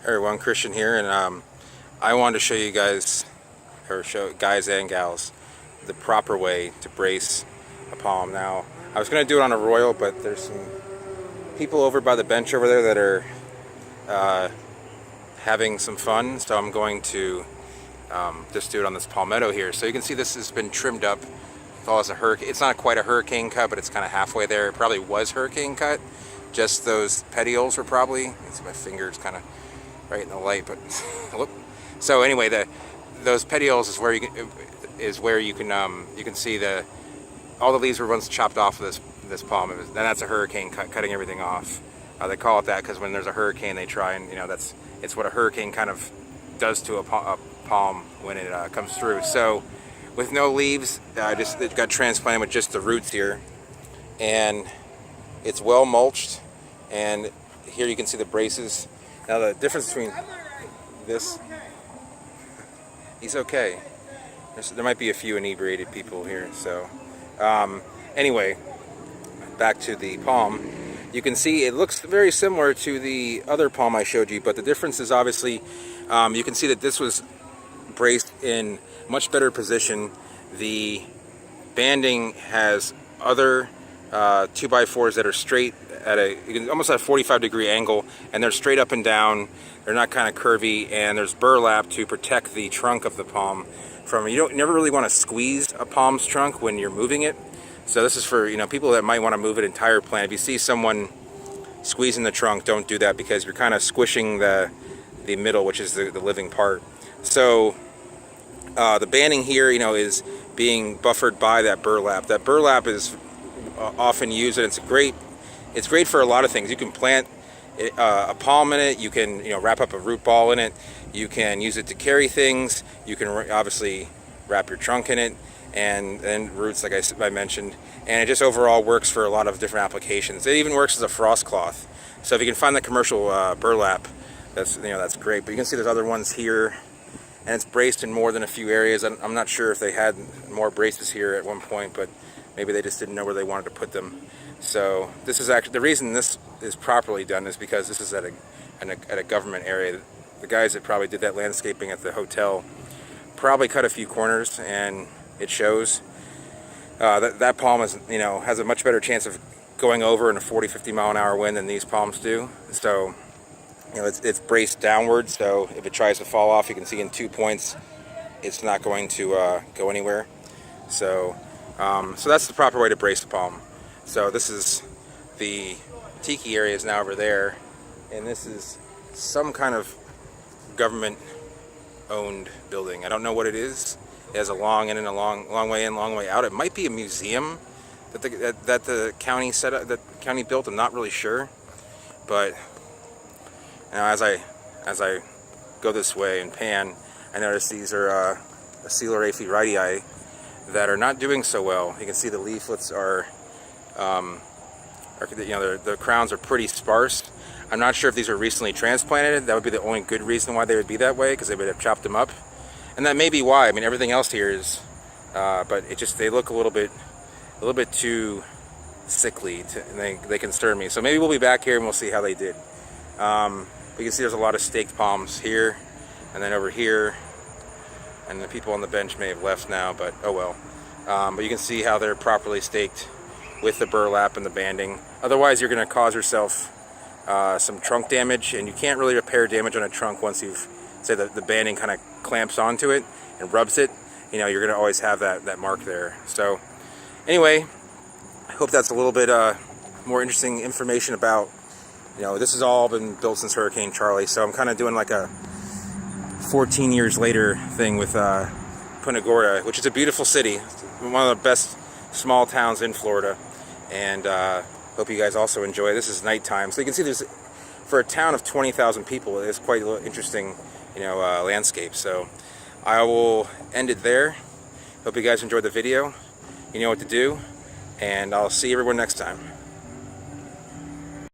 Everyone, Christian here, and I wanted to show you guys, or show guys and gals, the proper way to brace a palm. Now, I was going to do it on a royal, but there's some people over by the bench over there that are having some fun, so I'm going to just do it on this palmetto here. So you can see this has been trimmed up. It's a hurricane. It's not quite a hurricane cut, but it's kind of halfway there. It probably was hurricane cut. Just those petioles were probably. You can see my fingers kind of right in the light, but look. So anyway, those petioles is where you can see all the leaves were once chopped off of this palm. And that's a hurricane cut, cutting everything off. They call it that because when there's a hurricane, they try and it's what a hurricane kind of does to a palm when it comes through. So with no leaves, it got transplanted with just the roots here, and it's well mulched. And here you can see the braces. Now the difference between this, he's okay. There might be a few inebriated people here. So anyway, back to the palm. You can see it looks very similar to the other palm I showed you, but the difference is obviously you can see that this was braced in much better position. The banding has other 2x4s that are straight at almost at a 45-degree angle, and they're straight up and down. They're not kind of curvy, and there's burlap to protect the trunk of the palm from. You never really want to squeeze a palm's trunk when you're moving it. So this is for people that might want to move an entire plant. If you see someone squeezing the trunk, don't do that because you're kind of squishing the middle, which is the living part. So the banding here, is being buffered by that burlap. That burlap is often used, and it's great for a lot of things. You can plant a palm in it. You can wrap up a root ball in it. You can use it to carry things. You can obviously wrap your trunk in it, and roots, like I mentioned. And it just overall works for a lot of different applications. It even works as a frost cloth. So if you can find the commercial burlap, that's great. But you can see there's other ones here, and it's braced in more than a few areas. I'm not sure if they had more braces here at one point, but maybe they just didn't know where they wanted to put them. So this is actually the reason this is properly done is because this is at a government area. The guys that probably did that landscaping at the hotel probably cut a few corners, and it shows. That palm has a much better chance of going over in a 40-50 mile an hour wind than these palms do. So it's braced downward, so if it tries to fall off, you can see in 2 points it's not going to go anywhere. So that's the proper way to brace the palm. So this is the tiki area is now over there, and this is some kind of government owned building. I don't know what it is. It has a long in and a long way in, long way out. It might be a museum that the county set up, that the county built. I'm not really sure, but as I go this way and pan, I notice these are Coeluraphe wrightii that are not doing so well. You can see the leaflets are the crowns are pretty sparse. I'm not sure if these are recently transplanted. That would be the only good reason why they would be that way, because they would have chopped them up, and that may be why. I mean, everything else here is, but they look a little bit too sickly, and they concern me. So maybe we'll be back here and we'll see how they did. But you can see there's a lot of staked palms here, and then over here, and the people on the bench may have left now, but oh well. But you can see how they're properly staked with the burlap and the banding. Otherwise, you're going to cause yourself some trunk damage, and you can't really repair damage on a trunk once you've, say, the banding kind of clamps onto it and rubs it. You're going to always have that mark there. So anyway, I hope that's a little bit more interesting information about, this has all been built since Hurricane Charlie, so I'm kind of doing like a 14 years later thing with Punta Gorda, which is a beautiful city, one of the best small towns in Florida, and hope you guys also enjoy. This is nighttime, so you can see there's, for a town of 20,000 people, it's quite an interesting landscape. So I will end it there. Hope you guys enjoyed the video. You know what to do, and I'll see everyone next time.